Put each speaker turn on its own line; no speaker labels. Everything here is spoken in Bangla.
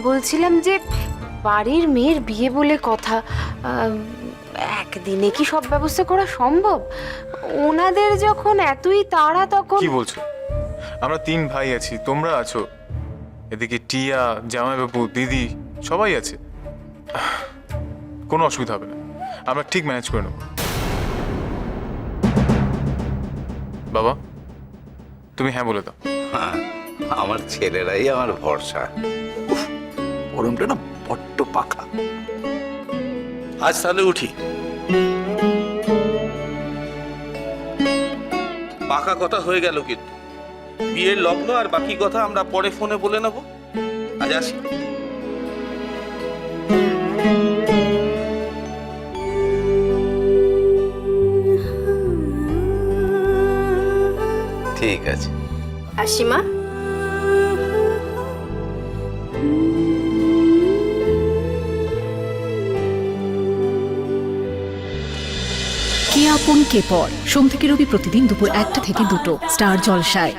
বলছিলাম যে বাড়ির মেয়ের বিয়ে বলে কথা, একদিনে কি সব ব্যবস্থা করা সম্ভব? ওনাদের যখন এতই তাড়া তখন।
কি বলছো? আমরা 3 ভাই আছি, তোমরা আছো, এদিকে টিয়া, জামাইবাবু, দিদি সবাই আছে। কোনো অসুবিধা হবে না, আমরা ঠিক ম্যানেজ করে নেব। বাবা, তুমি হ্যাঁ বলে দাও।
হ্যাঁ, আমার ছেলেরাই আমার ভরসা। উফ, গরমটা না বড্ড পাকা। আজ তাহলে উঠি। পাকা কথা হয়ে গেল, কিন্তু বিয়ের লগ্ন আর বাকি কথা আমরা পরে ফোনে বলে নেব। আজ আসি। ঠিক আছে।
আসিমা,
কে আপন কে পর, সোম থেকে রবি প্রতিদিন দুপুর 1টা থেকে 2টো স্টার জলসায়।